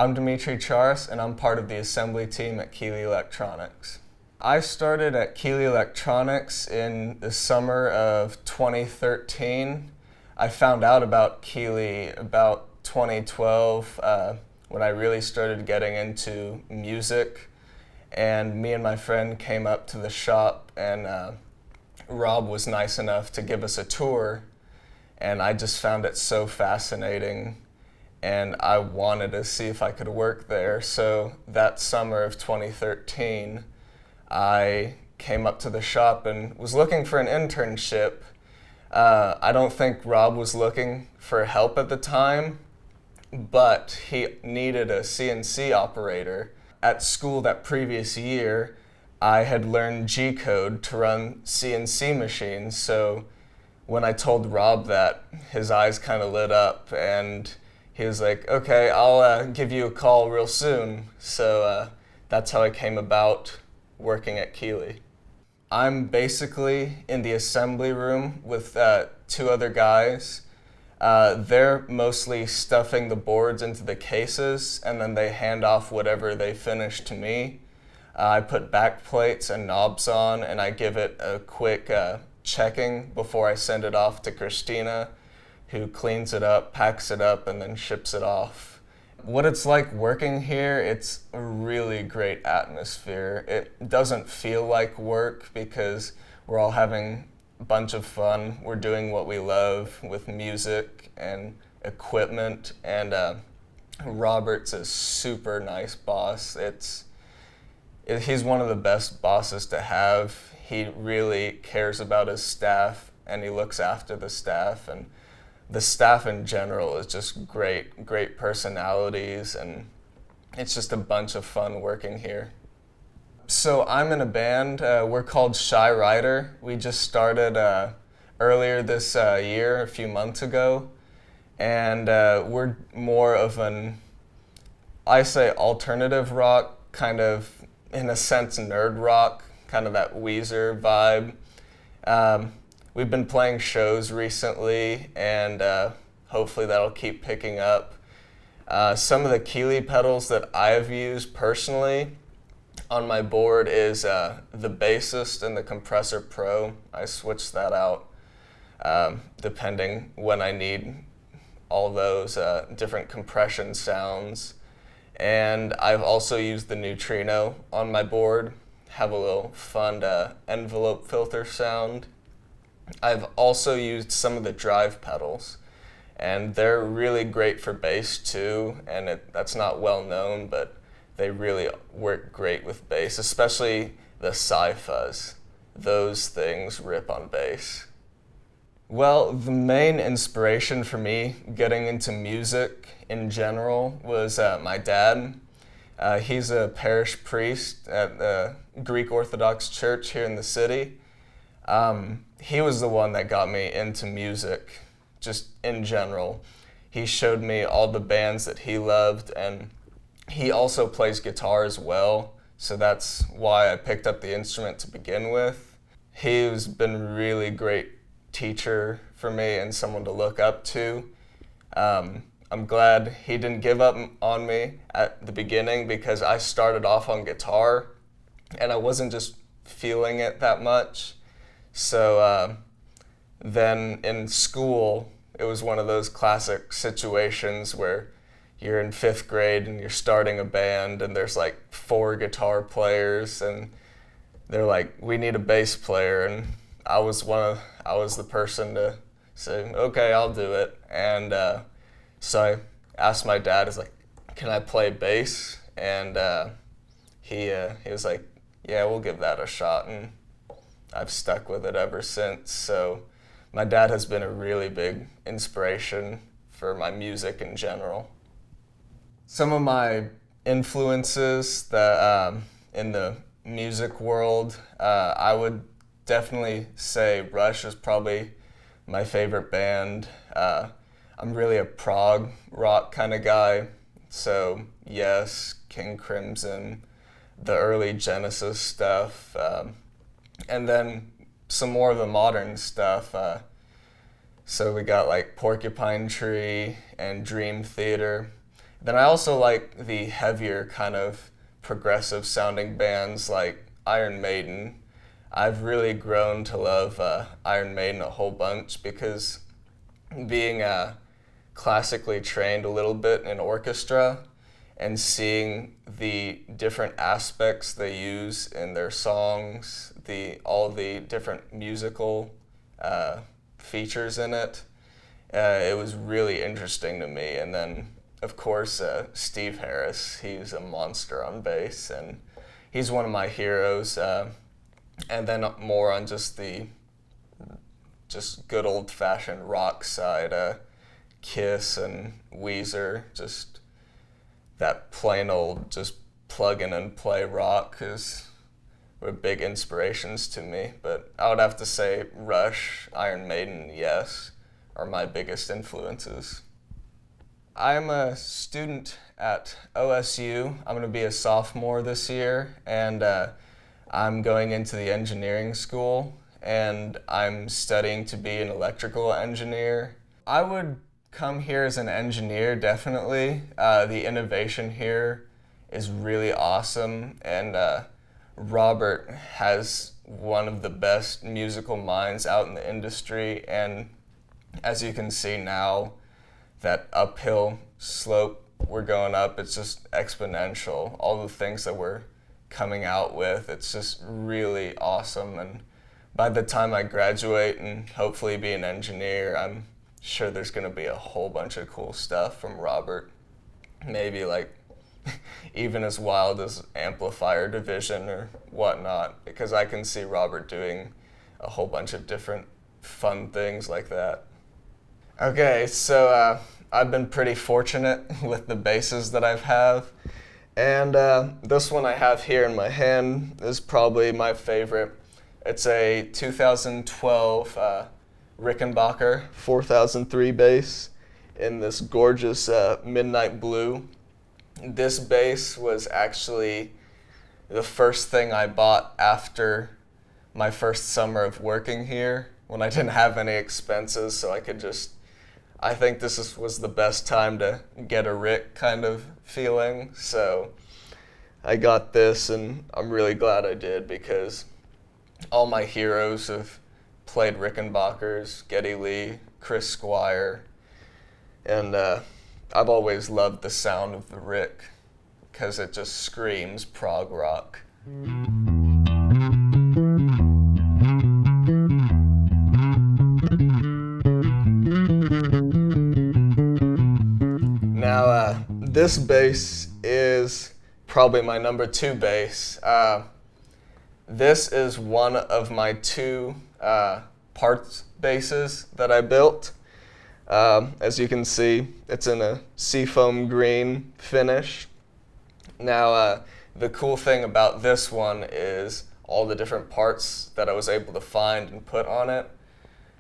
I'm Demetri Tsaras, and I'm part of the assembly team at Keeley Electronics. I started at Keeley Electronics in the summer of 2013. I found out about Keeley about 2012 when I really started getting into music, and me and my friend came up to the shop, and Rob was nice enough to give us a tour, and I just found it so fascinating, and I wanted to see if I could work there. So that summer of 2013, I came up to the shop and was looking for an internship. I don't think Rob was looking for help at the time, but he needed a CNC operator. At school that previous year, I had learned G-code to run CNC machines, so when I told Rob that, his eyes kind of lit up, and he was like, okay, I'll give you a call real soon. So that's how I came about working at Keeley. I'm basically in the assembly room with two other guys. They're mostly stuffing the boards into the cases, and then they hand off whatever they finish to me. I put back plates and knobs on, and I give it a quick checking before I send it off to Christina, who cleans it up, packs it up, and then ships it off. What it's like working here, it's a really great atmosphere. It doesn't feel like work because we're all having a bunch of fun. We're doing what we love with music and equipment, and Robert's a super nice boss. He's one of the best bosses to have. He really cares about his staff, and he looks after the staff, and the staff in general is just great personalities, and it's just a bunch of fun working here. So I'm in a band. We're called Shywriter. We just started earlier this year, a few months ago, and we're more of I say alternative rock, kind of in a sense nerd rock, kind of that Weezer vibe. We've been playing shows recently, and hopefully that'll keep picking up. Some of the Keeley pedals that I've used personally on my board is the bassist and the compressor pro. I switch that out depending when I need all those different compression sounds. And I've also used the neutrino on my board, have a little fun envelope filter sound. I've also used some of the drive pedals, and they're really great for bass too, and that's not well known, but they really work great with bass, especially the sci-fuzz. Those things rip on bass. Well, the main inspiration for me getting into music in general was my dad. He's a parish priest at the Greek Orthodox Church here in the city. He was the one that got me into music, just in general. He showed me all the bands that he loved, and he also plays guitar as well, so that's why I picked up the instrument to begin with. He's been a really great teacher for me and someone to look up to. I'm glad he didn't give up on me at the beginning, because I started off on guitar and I wasn't just feeling it that much. So then in school, it was one of those classic situations where you're in 5th grade and you're starting a band, and there's like 4 guitar players, and they're like, we need a bass player, and I was the person to say, okay, I'll do it. And so I asked my dad, is like, can I play bass? And he was like, yeah, we'll give that a shot, and I've stuck with it ever since. So my dad has been a really big inspiration for my music in general. Some of my influences that in the music world, I would definitely say Rush is probably my favorite band. I'm really a prog rock kind of guy, so Yes, King Crimson, the early Genesis stuff, and then some more of the modern stuff. So we got like Porcupine Tree and Dream Theater. Then I also like the heavier kind of progressive sounding bands like Iron Maiden. I've really grown to love Iron Maiden a whole bunch because being classically trained a little bit in orchestra and seeing the different aspects they use in their songs, all the different musical features in it, it was really interesting to me. And then, of course, Steve Harris, he's a monster on bass, and he's one of my heroes. And then more on just the good old-fashioned rock side, Kiss and Weezer, just that plain old just plug in and play rock were big inspirations to me. But I would have to say Rush, Iron Maiden, yes, are my biggest influences. I'm a student at OSU. I'm going to be a sophomore this year, and I'm going into the engineering school, and I'm studying to be an electrical engineer. I would come here as an engineer, definitely. The innovation here is really awesome, and Robert has one of the best musical minds out in the industry, and as you can see now, that uphill slope we're going up, it's just exponential. All the things that we're coming out with, it's just really awesome. And by the time I graduate and hopefully be an engineer, I'm sure there's going to be a whole bunch of cool stuff from Robert. Maybe like even as wild as amplifier division or whatnot, because I can see Robert doing a whole bunch of different fun things like that. Okay, so I've been pretty fortunate with the basses that I've have, and this one I have here in my hand is probably my favorite. It's a 2012 Rickenbacker 4003 bass in this gorgeous midnight blue. This bass was actually the first thing I bought after my first summer of working here, when I didn't have any expenses, so I think this was the best time to get a Rick kind of feeling. So I got this, and I'm really glad I did, because all my heroes have played Rickenbackers, Geddy Lee, Chris Squire, and I've always loved the sound of the Rick because it just screams prog rock. Now, this bass is probably my number 2 bass. This is one of my 2 parts basses that I built. As you can see, it's in a seafoam green finish. Now, the cool thing about this one is all the different parts that I was able to find and put on it.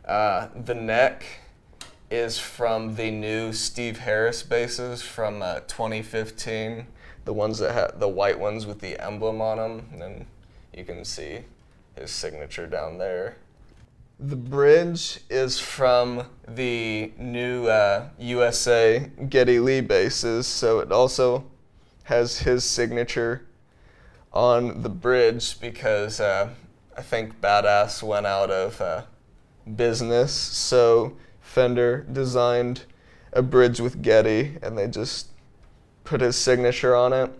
The neck is from the new Steve Harris basses from 2015, the ones that have the white ones with the emblem on them, and then you can see his signature down there. The bridge is from the new USA Geddy Lee basses, so it also has his signature on the bridge because I think Badass went out of business, so Fender designed a bridge with Geddy, and they just put his signature on it.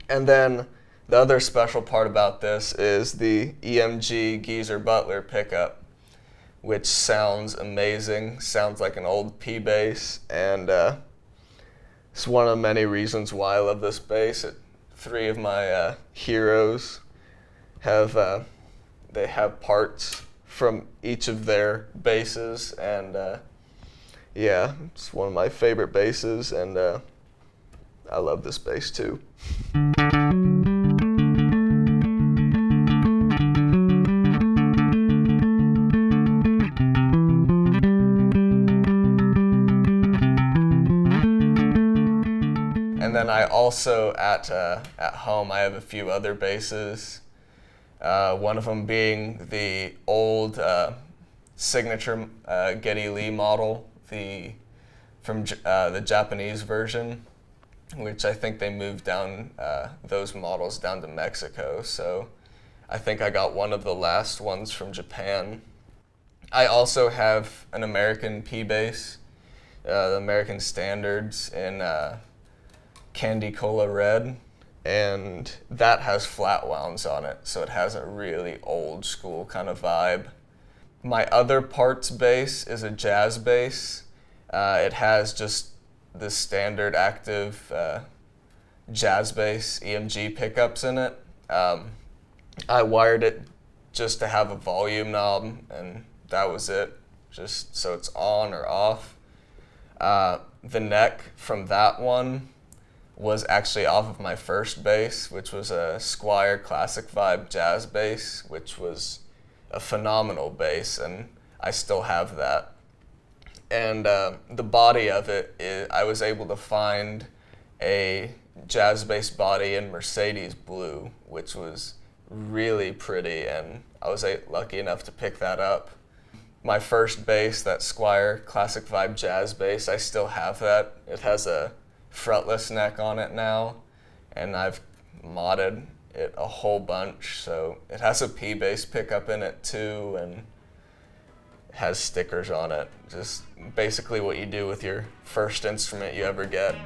And then the other special part about this is the EMG Geezer Butler pickup, which sounds amazing, sounds like an old P bass, and it's one of many reasons why I love this bass. 3 of my heroes have they have parts from each of their basses, and yeah, it's one of my favorite basses, and I love this bass too. And then I also, at home, I have a few other basses. One of them being the old signature Geddy Lee model, from the Japanese version. which I think they moved down those models down to Mexico. So I think I got one of the last ones from Japan. I also have an American P bass, the American Standards in Candy Cola Red, and that has flat wounds on it, so it has a really old school kind of vibe. My other parts bass is a jazz bass. It has just the standard active jazz bass EMG pickups in it. I wired it just to have a volume knob, and that was it, just so it's on or off. The neck from that one was actually off of my first bass, which was a Squier Classic Vibe jazz bass, which was a phenomenal bass, and I still have that. And the body of it, I was able to find a jazz bass body in Mercedes blue, which was really pretty, and I was lucky enough to pick that up. My first bass, that Squier Classic Vibe jazz bass, I still have that. It has a fretless neck on it now, and I've modded it a whole bunch, so it has a P bass pickup in it too, and has stickers on it. Just basically what you do with your first instrument you ever get.